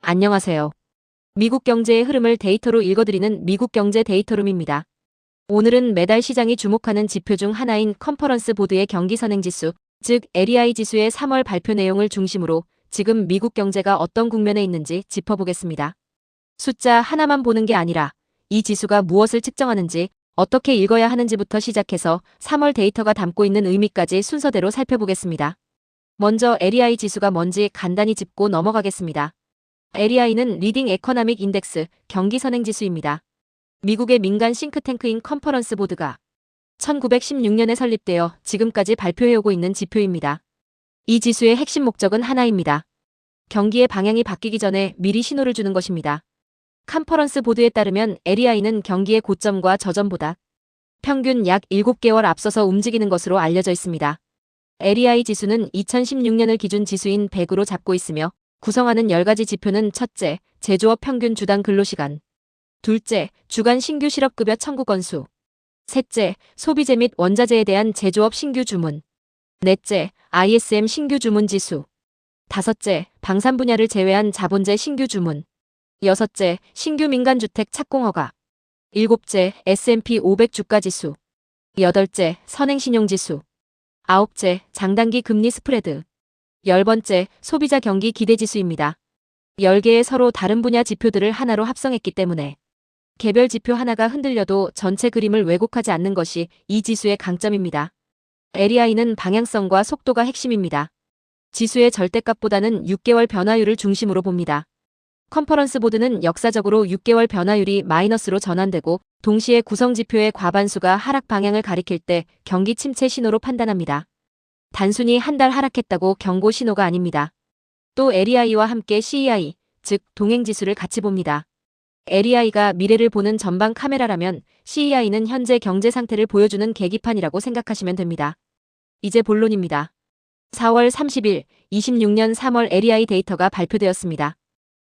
안녕하세요. 미국 경제의 흐름을 데이터로 읽어드리는 미국 경제 데이터룸입니다. 오늘은 매달 시장이 주목하는 지표 중 하나인 컨퍼런스 보드의 경기 선행지수, 즉 LEI 지수의 3월 발표 내용을 중심으로 지금 미국 경제가 어떤 국면에 있는지 짚어보겠습니다. 숫자 하나만 보는 게 아니라 이 지수가 무엇을 측정하는지, 어떻게 읽어야 하는지부터 시작해서 3월 데이터가 담고 있는 의미까지 순서대로 살펴보겠습니다. 먼저 LEI 지수가 뭔지 간단히 짚고 넘어가겠습니다. LEI는 리딩 에코노믹 인덱스, 경기 선행지수입니다. 미국의 민간 싱크탱크인 컨퍼런스 보드가 1916년에 설립되어 지금까지 발표해오고 있는 지표입니다. 이 지수의 핵심 목적은 하나입니다. 경기의 방향이 바뀌기 전에 미리 신호를 주는 것입니다. 컨퍼런스 보드에 따르면 LEI는 경기의 고점과 저점보다 평균 약 7개월 앞서서 움직이는 것으로 알려져 있습니다. LEI 지수는 2016년을 기준 지수인 100으로 잡고 있으며 구성하는 10가지 지표는 첫째, 제조업 평균 주당 근로시간. 둘째, 주간 신규 실업급여 청구 건수. 셋째, 소비재 및 원자재에 대한 제조업 신규 주문. 넷째, ISM 신규 주문 지수. 다섯째, 방산 분야를 제외한 자본재 신규 주문. 여섯째, 신규 민간주택 착공 허가. 일곱째, S&P 500 주가지수. 여덟째, 선행신용지수. 아홉째, 장단기 금리 스프레드. 10번째, 소비자 경기 기대지수입니다. 10개의 서로 다른 분야 지표들을 하나로 합성했기 때문에 개별 지표 하나가 흔들려도 전체 그림을 왜곡하지 않는 것이 이 지수의 강점입니다. LEI는 방향성과 속도가 핵심입니다. 지수의 절대값보다는 6개월 변화율을 중심으로 봅니다. 컨퍼런스 보드는 역사적으로 6개월 변화율이 마이너스로 전환되고 동시에 구성지표의 과반수가 하락 방향을 가리킬 때 경기 침체 신호로 판단합니다. 단순히 한 달 하락했다고 경고 신호가 아닙니다. 또 LEI와 함께 CEI, 즉 동행지수를 같이 봅니다. LEI가 미래를 보는 전방 카메라라면 CEI는 현재 경제 상태를 보여주는 계기판이라고 생각하시면 됩니다. 이제 본론입니다. 4월 30일, 26년 3월 LEI 데이터가 발표되었습니다.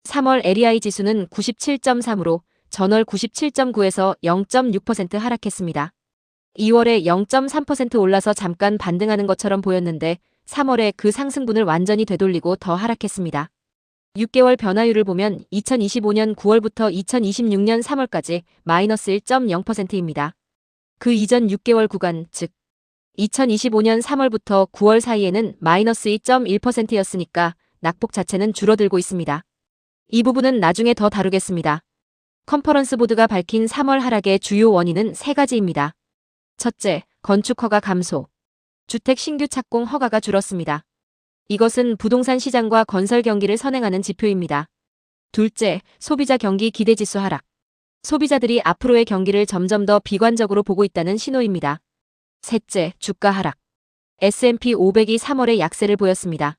3월 LEI 지수는 97.3으로 전월 97.9에서 0.6% 하락했습니다. 2월에 0.3% 올라서 잠깐 반등하는 것처럼 보였는데 3월에 그 상승분을 완전히 되돌리고 더 하락했습니다. 6개월 변화율을 보면 2025년 9월부터 2026년 3월까지 마이너스 1.0%입니다. 그 이전 6개월 구간, 즉 2025년 3월부터 9월 사이에는 마이너스 2.1%였으니까 낙폭 자체는 줄어들고 있습니다. 이 부분은 나중에 더 다루겠습니다. 컨퍼런스 보드가 밝힌 3월 하락의 주요 원인은 3가지입니다. 첫째, 건축 허가 감소. 주택 신규 착공 허가가 줄었습니다. 이것은 부동산 시장과 건설 경기를 선행하는 지표입니다. 둘째, 소비자 경기 기대지수 하락. 소비자들이 앞으로의 경기를 점점 더 비관적으로 보고 있다는 신호입니다. 셋째, 주가 하락. S&P 500이 3월에 약세를 보였습니다.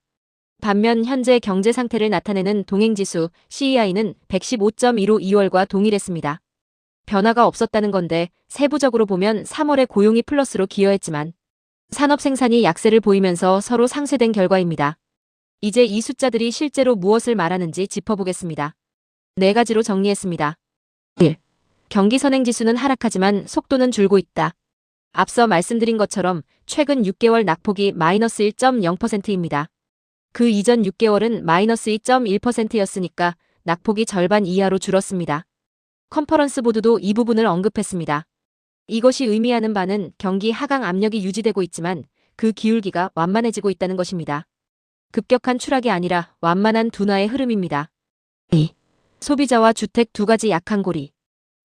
반면 현재 경제 상태를 나타내는 동행지수 CEI는 115.2로 2월과 동일했습니다. 변화가 없었다는 건데 세부적으로 보면 3월에 고용이 플러스로 기여했지만 산업 생산이 약세를 보이면서 서로 상쇄된 결과입니다. 이제 이 숫자들이 실제로 무엇을 말하는지 짚어보겠습니다. 4가지로 정리했습니다. 1. 경기 선행지수는 하락하지만 속도는 줄고 있다. 앞서 말씀드린 것처럼 최근 6개월 낙폭이 마이너스 1.0%입니다. 그 이전 6개월은 마이너스 2.1%였으니까 낙폭이 절반 이하로 줄었습니다. 컨퍼런스 보드도 이 부분을 언급했습니다. 이것이 의미하는 바는 경기 하강 압력이 유지되고 있지만 그 기울기가 완만해지고 있다는 것입니다. 급격한 추락이 아니라 완만한 둔화의 흐름입니다. 2. 소비자와 주택 2가지 약한 고리.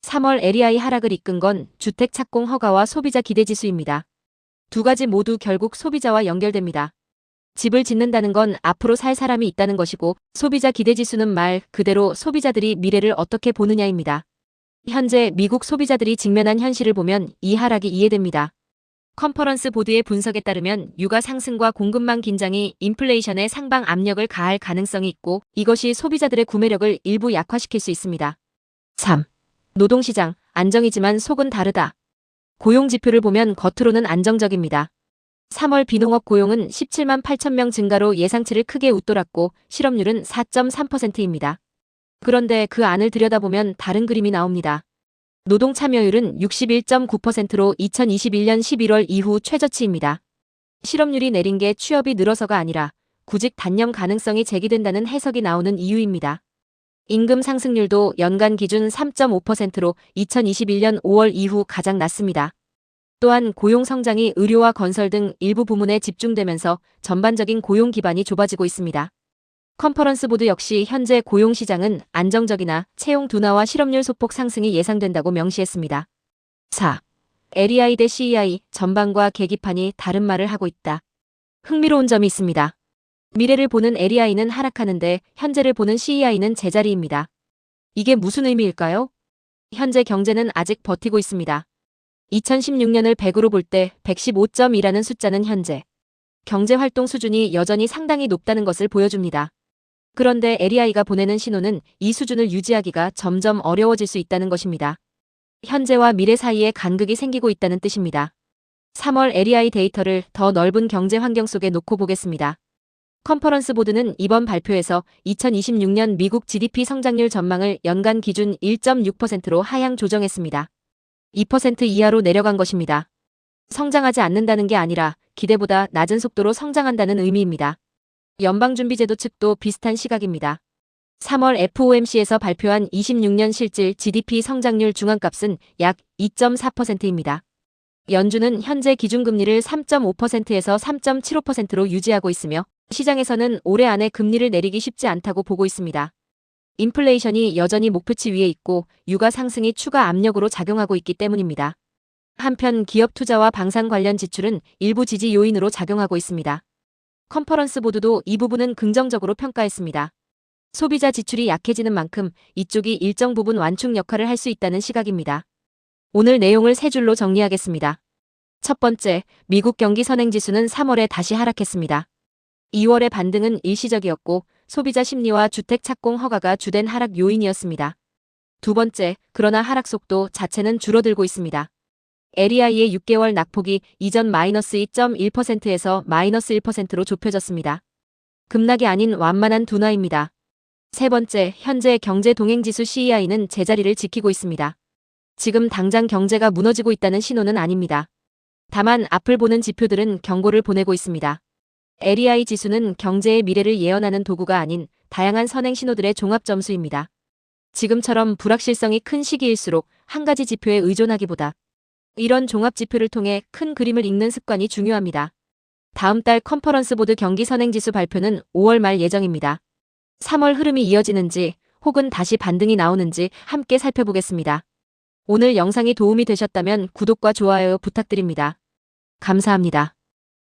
3월 LEI 하락을 이끈 건 주택 착공 허가와 소비자 기대지수입니다. 2가지 모두 결국 소비자와 연결됩니다. 집을 짓는다는 건 앞으로 살 사람이 있다는 것이고 소비자 기대지수는 말 그대로 소비자들이 미래를 어떻게 보느냐입니다. 현재 미국 소비자들이 직면한 현실을 보면 이 하락이 이해됩니다. 컨퍼런스 보드의 분석에 따르면 유가 상승과 공급망 긴장이 인플레이션에 상방 압력을 가할 가능성이 있고 이것이 소비자들의 구매력을 일부 약화시킬 수 있습니다. 3. 노동시장, 안정이지만 속은 다르다. 고용 지표를 보면 겉으로는 안정적입니다. 3월 비농업 고용은 17만 8천 명 증가로 예상치를 크게 웃돌았고 실업률은 4.3%입니다. 그런데 그 안을 들여다보면 다른 그림이 나옵니다. 노동 참여율은 61.9%로 2021년 11월 이후 최저치입니다. 실업률이 내린 게 취업이 늘어서가 아니라 구직 단념 가능성이 제기된다는 해석이 나오는 이유입니다. 임금 상승률도 연간 기준 3.5%로 2021년 5월 이후 가장 낮습니다. 또한 고용 성장이 의료와 건설 등 일부 부문에 집중되면서 전반적인 고용 기반이 좁아지고 있습니다. 컨퍼런스 보드 역시 현재 고용 시장은 안정적이나 채용 둔화와 실업률 소폭 상승이 예상된다고 명시했습니다. 4. LEI 대 CEI 전반과 계기판이 다른 말을 하고 있다. 흥미로운 점이 있습니다. 미래를 보는 LEI는 하락하는데 현재를 보는 CEI는 제자리입니다. 이게 무슨 의미일까요? 현재 경제는 아직 버티고 있습니다. 2016년을 100으로 볼 때 115.2라는 숫자는 현재 경제 활동 수준이 여전히 상당히 높다는 것을 보여줍니다. 그런데 LEI가 보내는 신호는 이 수준을 유지하기가 점점 어려워질 수 있다는 것입니다. 현재와 미래 사이에 간극이 생기고 있다는 뜻입니다. 3월 LEI 데이터를 더 넓은 경제 환경 속에 놓고 보겠습니다. 컨퍼런스 보드는 이번 발표에서 2026년 미국 GDP 성장률 전망을 연간 기준 1.6%로 하향 조정했습니다. 2% 이하로 내려간 것입니다. 성장하지 않는다는 게 아니라 기대보다 낮은 속도로 성장한다는 의미입니다. 연방준비제도 측도 비슷한 시각입니다. 3월 FOMC에서 발표한 26년 실질 GDP 성장률 중앙값은 약 2.4%입니다. 연준은 현재 기준금리를 3.5%에서 3.75%로 유지하고 있으며 시장에서는 올해 안에 금리를 내리기 쉽지 않다고 보고 있습니다. 인플레이션이 여전히 목표치 위에 있고 유가 상승이 추가 압력으로 작용하고 있기 때문입니다. 한편 기업 투자와 방산 관련 지출은 일부 지지 요인으로 작용하고 있습니다. 컨퍼런스 보드도 이 부분은 긍정적으로 평가했습니다. 소비자 지출이 약해지는 만큼 이쪽이 일정 부분 완충 역할을 할 수 있다는 시각입니다. 오늘 내용을 세 줄로 정리하겠습니다. 첫 번째, 미국 경기 선행지수는 3월에 다시 하락했습니다. 2월의 반등은 일시적이었고 소비자 심리와 주택 착공 허가가 주된 하락 요인이었습니다. 두 번째, 그러나 하락 속도 자체는 줄어들고 있습니다. LEI의 6개월 낙폭이 이전 마이너스 2.1%에서 마이너스 1%로 좁혀졌습니다. 급락이 아닌 완만한 둔화입니다. 세 번째, 현재 경제 동행지수 CEI는 제자리를 지키고 있습니다. 지금 당장 경제가 무너지고 있다는 신호는 아닙니다. 다만 앞을 보는 지표들은 경고를 보내고 있습니다. LEI 지수는 경제의 미래를 예언하는 도구가 아닌 다양한 선행 신호들의 종합 점수입니다. 지금처럼 불확실성이 큰 시기일수록 한 가지 지표에 의존하기보다 이런 종합 지표를 통해 큰 그림을 읽는 습관이 중요합니다. 다음 달 컨퍼런스 보드 경기 선행지수 발표는 5월 말 예정입니다. 3월 흐름이 이어지는지 혹은 다시 반등이 나오는지 함께 살펴보겠습니다. 오늘 영상이 도움이 되셨다면 구독과 좋아요 부탁드립니다. 감사합니다.